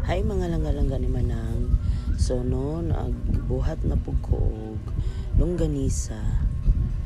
Hay mga langga-langga ni Manang. So no, nagbuhat na pug ko og longganisa,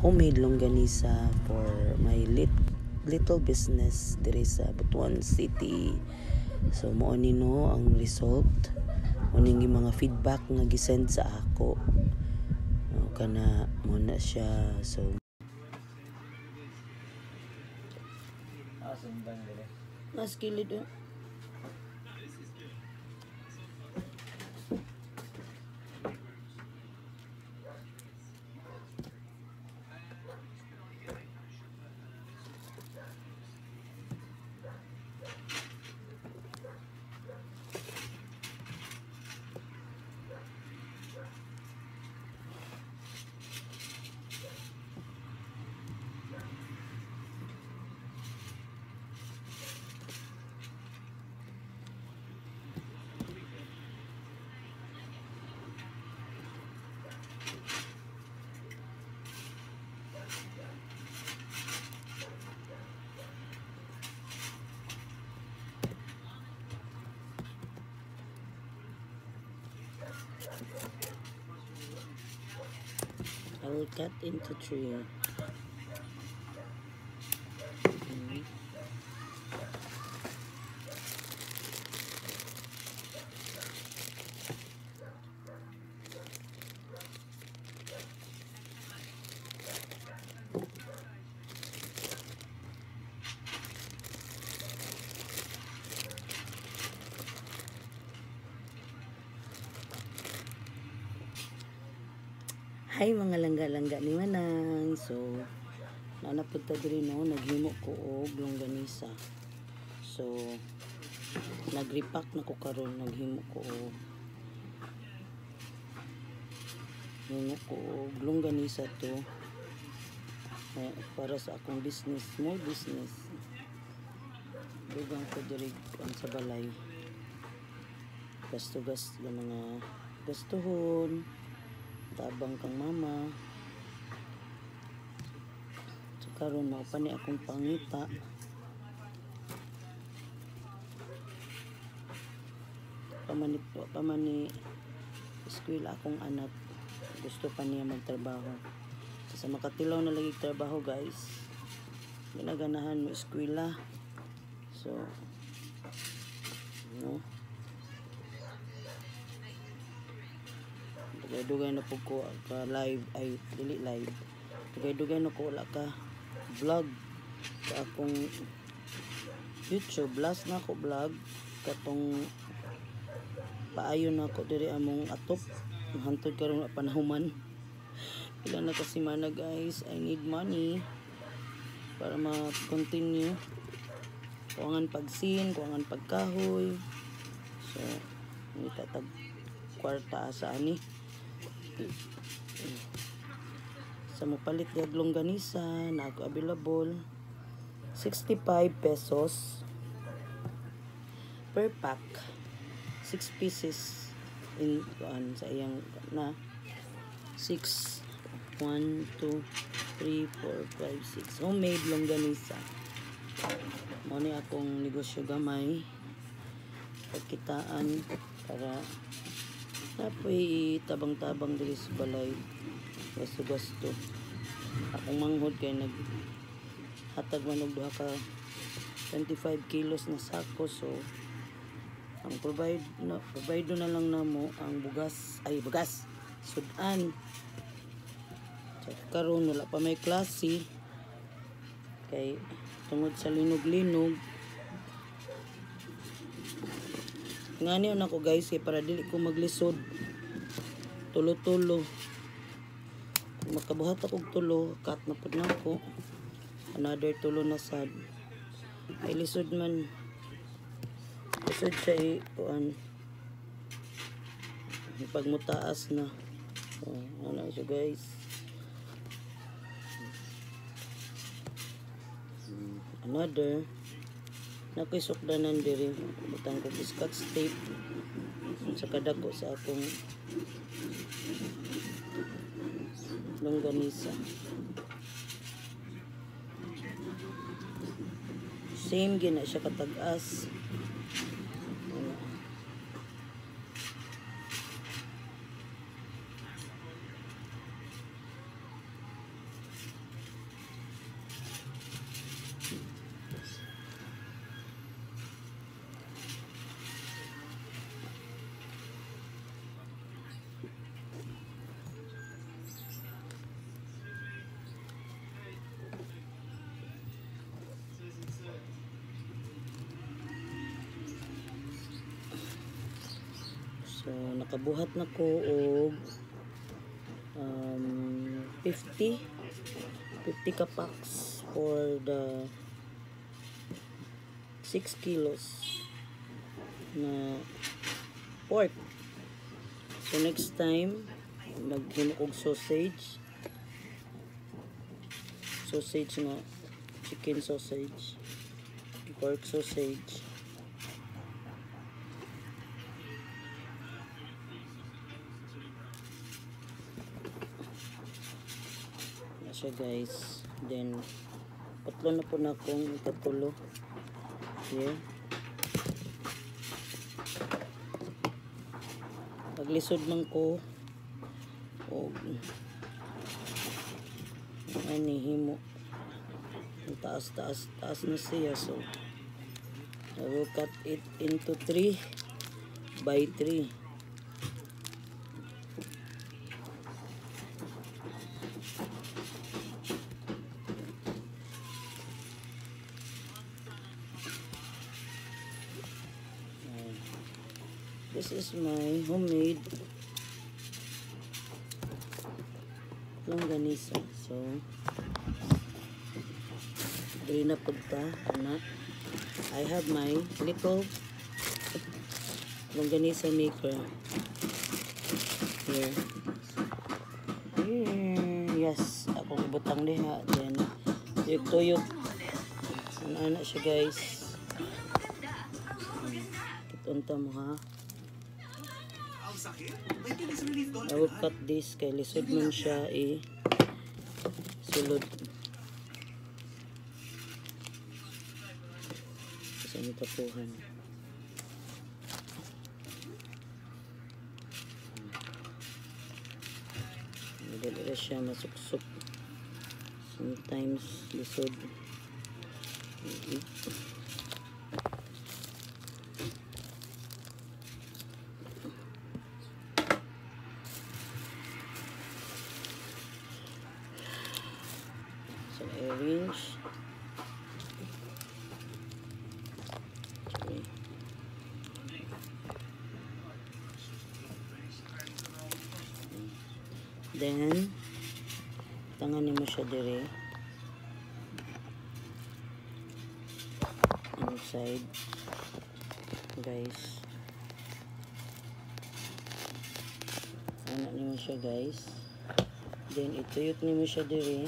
homemade longganisa for my little business diri sa Butuan City. So mao ni no ang result. Uning mga feedback nga gisend sa ako. No, kana mo na siya. So sundan dire. mas kilid oh. I will cut into 3. Hay mga langga-langga ni Manang. So nanapunta diri no, naghimo ko og longganisa. So nagrepack na ko karon, naghimo ko og longganisa to para sa akong business, small business. Dugang ko diri sa balay. Gasto-gasto mga gastuhon. Tabang kang mama. So karon mao pa ni akong pangita. Pamani eskwela akong anak. Gusto pa niya magtrabaho. Sa makatilaw na lagi trabaho guys. Ginaganahan mo eskwela. So no. Dugay-dugay na po ko ka live, ay dili live. Dugay-dugay na ko wala ka vlog sa akong YouTube. Last na ako vlog katong paayon na ako diri among atop hantod karon na panahuman. Pila na kasi mana guys, I need money para ma-continue. Kuangan pagsin, kuangan pagkahoy. So ni tatag kwarta sa ani. Sa mapalit yung longganisa na ako available 65 pesos per pack, 6 pieces in sa iyang na 6 1 2 3 4 5 6 homemade longganisa. Mo ni akong negosyo gamay pagkitaan para napoy tabang-tabang diri sa balay. Gasto-gasto. Akong manghod kay hatag man og duha ka 25 kilos na sako. So ang provide na lang namo ang bugas sudan. So karon wala pa may klase kay tungod sa linog-linog. Ngani na ko guys kay para dili ko maglisod. Tulo-tulo. Makabuhat akong tulo, cut na pud nako. Another tulo na sad. Ay lisod man. Lisod siya kuan. Pag mutaas na. So, ano siya guys. Another nakoy sukdanan diri butang ko scotch tape sa kadako sa akong longganisa. Same gina siya katag-as. So nakabuhat na ko og 50 ka packs for the 6 kilos na pork. So next time maghimo og sausage nga chicken sausage, pork sausage. Siya guys, then patlo na po na akong ikatulo here. Paglisod man ko o ani himo taas na siya, so I will cut it into 3 by 3. This is my homemade longganisa. So, dili na pagta, anak. I have my little longganisa maker here. Yes, akong ibutang diha. Then, tuyok-tuyok. Ano siya guys. Kitunta mo ha. I will cut this kay lisod man siya sulod. Sa ni tapuhan. Dili siya masuksok. Sometimes lisod. So arrange. Okay. Then tanganin mo siya dire inside guys. Anak niyo siya guys. Then ituyot niyo siya dire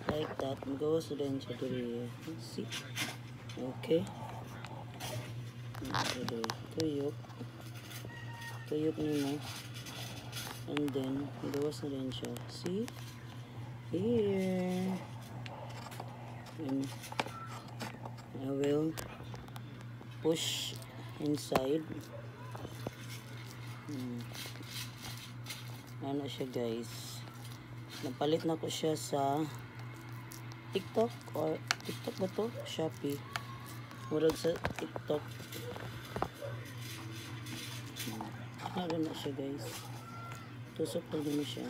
like that. Magawas din siya dire. See? Okay. Tuyok niyo. And then magawas na din siya. See? Here. And I will push inside. Ano siya guys. Napalit na ko siya sa TikTok or TikTok ba to? Shopee. Murag sa TikTok. Ano na siya guys. Tusok lang din siya.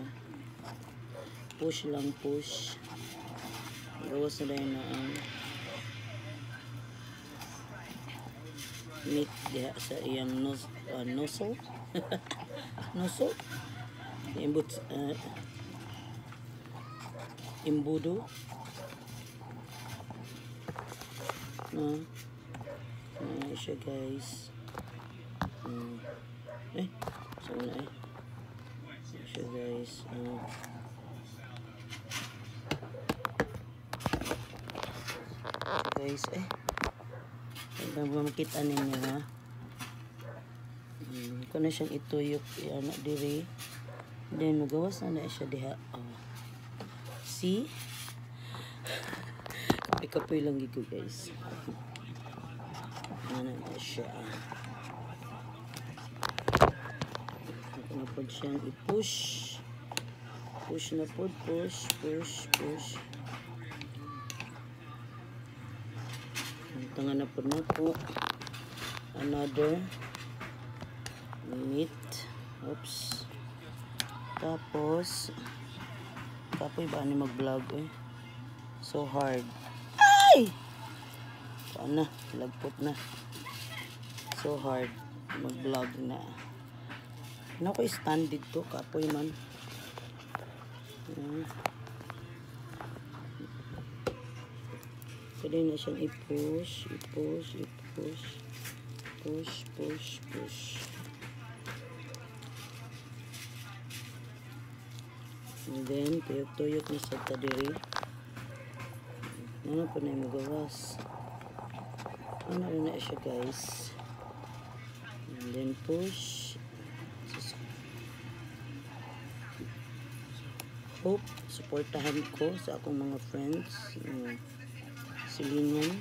Push lang, push. Gawas na rin na ang meat diha sa iyang nozzle. Nozzle? Imbudo. Siya guys. So na siya guys. Guys, makita ninyo ha. Kung na siyang ituyok, anak diri. Then, magawas na siya diha. See? Kapoy lang gigo guys. Ano na siya. Ito na po siyang i-push. Push na po. Push. Tangan na po na po. Another meat. Oops. Tapos kapoy ba ni mag-vlog so hard. Ay! Saan na? Lagpot na. So hard mag-vlog na. Ano ko stand dito, kapoy man. Pwede na siyang i-push, i-push, i-push. Push, push, push. And then, tuyok-tuyok na sa tadiri. Ano pa na yung magawas? Ano na siya, guys? And then, push. Hope, supportahan ko sa akong mga friends. Silingan.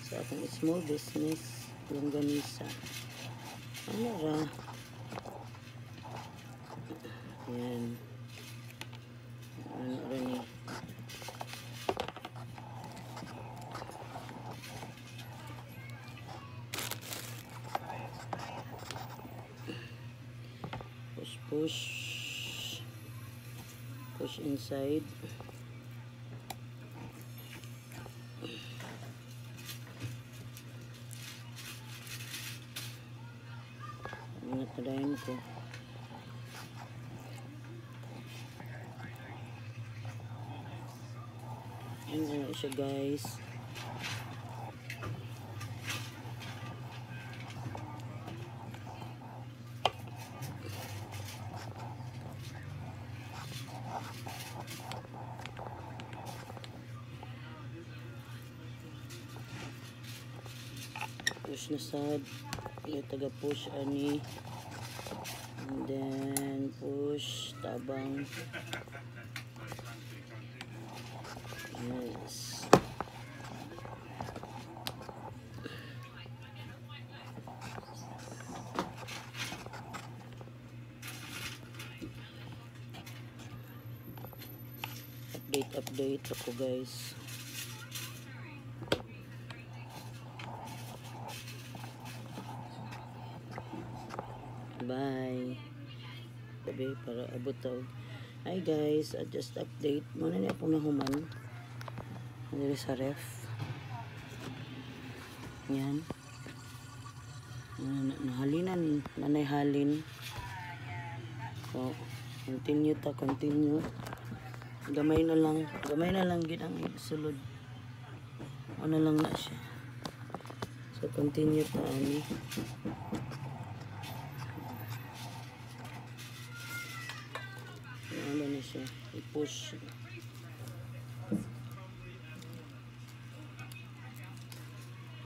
Sa akong small business. Longganisa. Ano ra? Yan. Ano ra ni? Push, push. Push inside. Natadayan ko. Ayan na siya, guys. Push na sad. Yung taga-push ani. And then push tabang. Yes. Update ako, guys. Bye. Sabi para abot tawag. Hi guys, just update. Muna niya akong nahuman. Dito sa ref. Yan. Nahalinan. Nanay halin. So, continue ta, continue. Gamay na lang. Gamay na lang gid ang sulod. Ano lang na siya. So, continue ta ani. Ano na siya, i-push.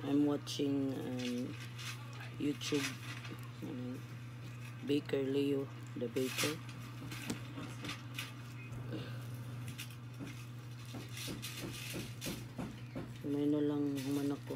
I'm watching YouTube, Baker Leo, the baker. May na lang human ako.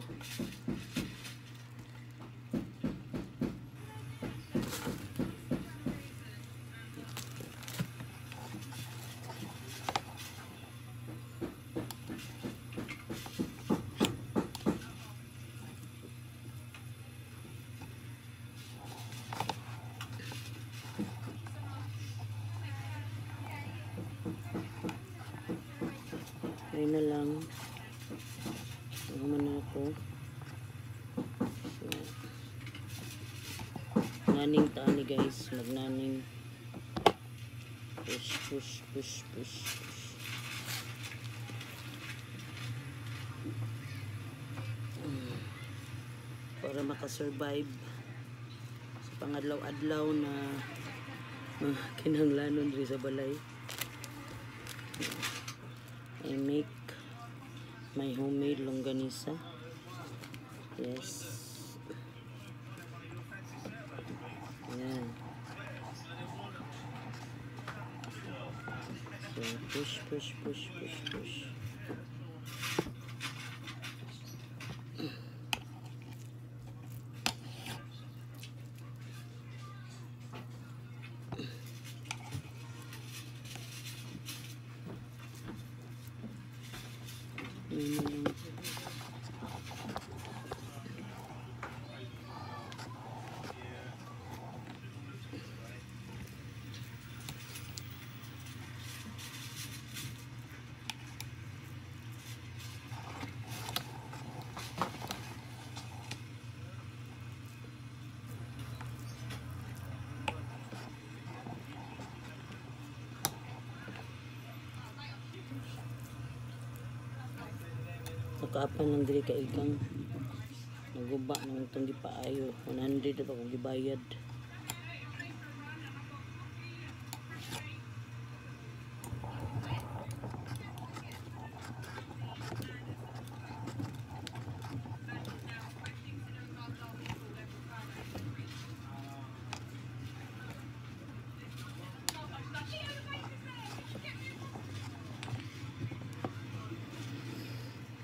Ayun na lang. Naman na ako. So, naning tani guys. Magnaning. Push, push, push, push, push. Para makasurvive sa pangadlaw-adlaw na kinahanglanon rin sa balay. I make my homemade longganisa. Yes. Ayan. So, push, push, push, push, push. Kaapan lang dili ka ikang naguba naman itong gipaayo. 100 pa kung gibayad.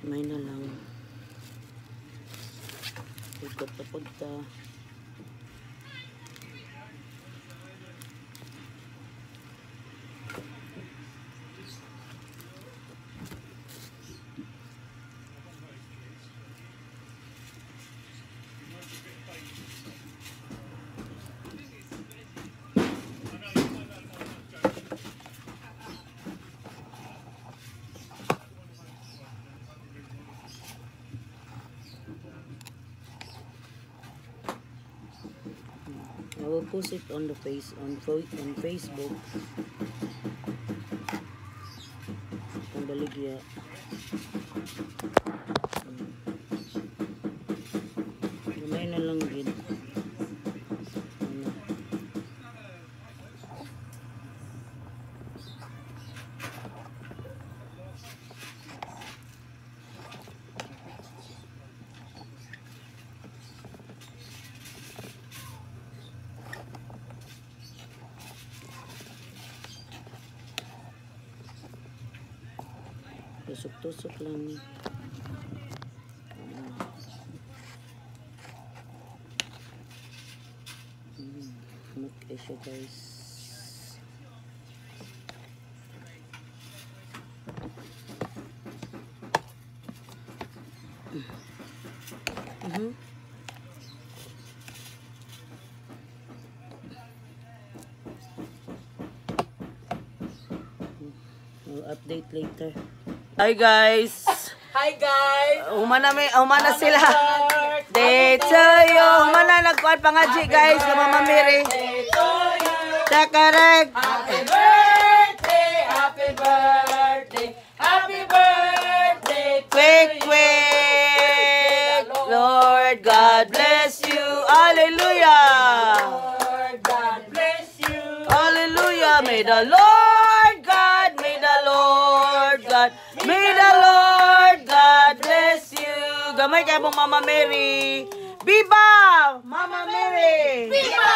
May na lang. Ikot na punta. I will post it on the Facebook. Kung baligya. Gamay na lang din. Tusok-tusok lang. Okay siya guys. I'll update later. Hi guys. Hi guys. Humana sila. Day to you. Humana nagkuhan pangaji guys na Mama Mary. Takarag. Happy birthday, happy birthday, happy birthday to Quick, you. quick. Lord God bless you. Hallelujah. Lord God bless you. Hallelujah. May the Lord God, may the Lord God, may the Lord God bless you. Gamay kayo pong Mama Mary. Viva! Mama Mary! Viva!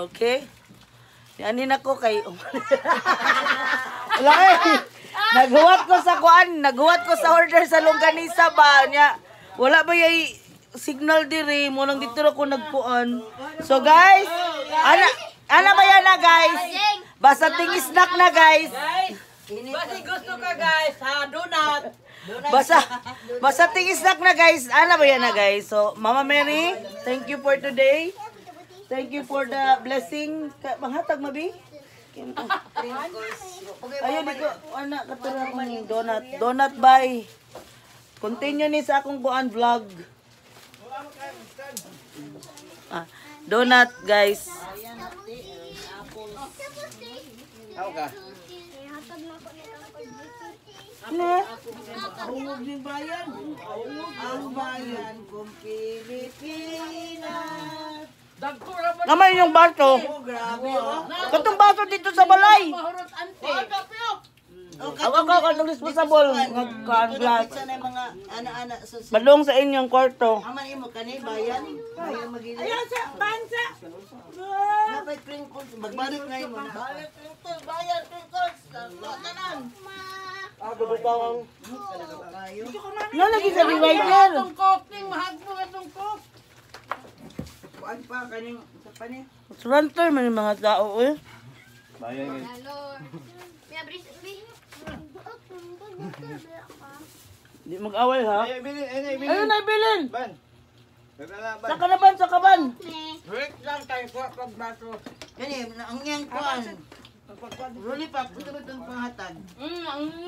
Okay. Yanin ako kay... Wala eh. Naghuwat ko sa kuan. Naghuwat ko sa order sa longganisa ba. Nya, wala ba yung signal diri. Mo nang dito ako nagkuan. So guys, ana ba yan na guys? Basta ting snack na guys. Guys, basi gusto ka guys, ha? Donut. Basta ting snack na guys. Ana ba yan na guys? So Mama Mary, thank you for today. Thank you for the blessing. Manghatag mabi? Ayun, di ko, anak, katulad akong donut. Donut by. Continue ni sa akong buwan vlog. Donut, guys. Ako ka? Ne? Hungog ng bayan. Ang bayan kong Pilipinas. Dagkura mo Naman yung baso. Oh, grabe oh. Katong baso dito sa balay. mahurot ante. Ako ka responsible. Nagka-vlog. Sa na mga ana-ana sa Balong sa inyong kwarto. aman imo kani bayan. Bayan magili. Ayan sa bansa. Dapat crinkles magbalik na imo. Balik crinkles bayan crinkles. Tanan. Kayo. No, lagi sa divider. Itong coke ning mahagpo itong coke. Kuan pa kaning sa pani. Surrender man yung mga tao eh. Di mag-away ha. Ayun na, bilin. Sa kanaban, sa kaban. Break lang tayo sa pagbaso. Kani ang iyang kuan. Ruli pa punta ba tong panghatag.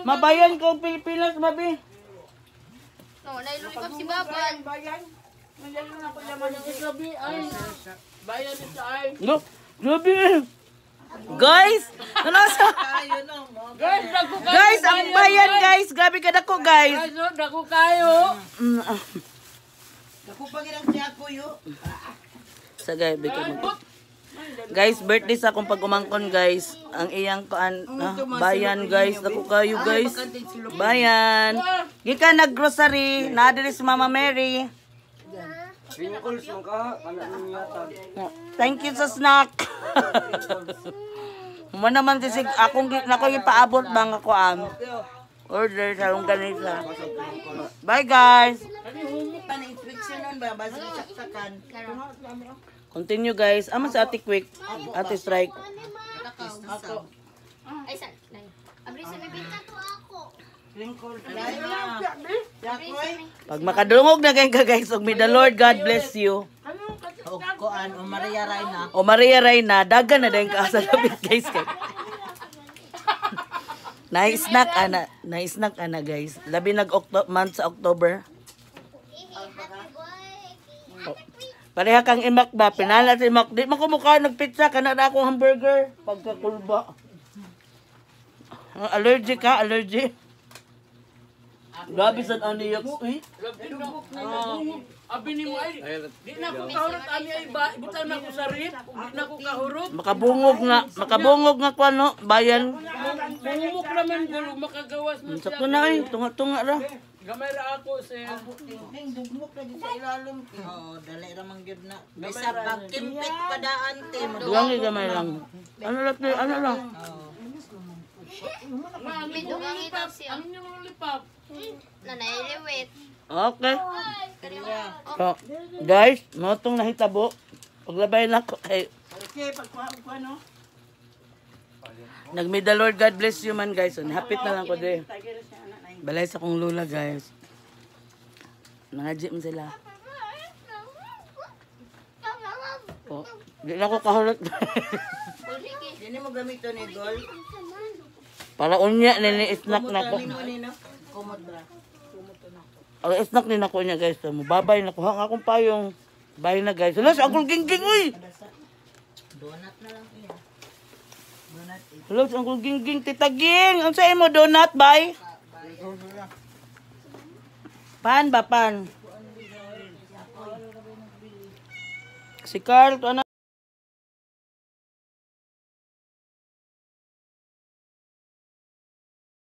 Mabayan ko ang Pilipinas, mabi. No, nailulipap si Baban. Bayan. Nandiyan na ako naman yung isabi ay. Bayan sa ay. No, grabe eh. Guys, ano sa... Ayun o. Guys, dako kayo. Guys, ang bayan guys. Grabe ka dako guys. Guys, oh, dako kayo. Ako pa ginang siya ko yun. Sa guys, guys, birthday sa akong pag-umangkon guys. Ang iyang bayan guys. Dako kayo guys. Bayan. Gika nag-grocery. Naadiri si Mama Mary. Thank you sa snack. Mo naman tisig akong nako ipaabot bang ako order sa akong ganisa. Bye guys. Pan-inspection nun ba? Basta saksakan. Continue guys. Ama sa Ate Quick. Ate Strike. Ay, saan? Abri sa bibita to ako. Crinkle. Yakoy. Pag makadungog na kayo guys, og may the Lord God bless you. O kuan, o Maria Reyna. O Maria Reyna, dagan na din ka sa lapit guys. Na-snack ana guys. Labi month sa October. Oh. Pareha kang imak ba? Pinala si imak. Di makumukha nagpizza. Kana na akong hamburger. Pagkakulba. Allergic ka? Allergic? Grabe sa New York. Abi ni mo ay, di na ko kahurot ani ay ba, butang na ko sa rip, di na ko kahurot. Makabungog nga ko ano, bayan. Bumumok naman gulo, makagawas mo siya. Sakto na tunga-tunga ra. Gamay ra ako sa Ning dugmok lagi sa ilalim. Oo, dali ra man gyud na. Bisa pagkimpit padaan te. Duwangi gamay lang. Ano lang. May dugang itaw siya. Ano yung lipap? Nanay-liwit. Okay. So, guys, mo tong nahitabo. Paglabay na ko kay Okay, pagkuha no. Nag-may the Lord God bless you man guys. So, hapit na lang ko dire. Balay sa kong lula guys. Nangajip mo sila. Oh, di na ko kahulot. Dili mo gamito ni Gol. Para unya nini snack na ko. Kumot bra. Ang snack ni nako niya guys. Mababay na ko hang akong payong. Bye na guys. Halos akong gingging uy. Donut na lang iya. Donut. Halos akong gingging titaging. Ang sa imo donut bye. Pan ba pan? Si Carl to ano?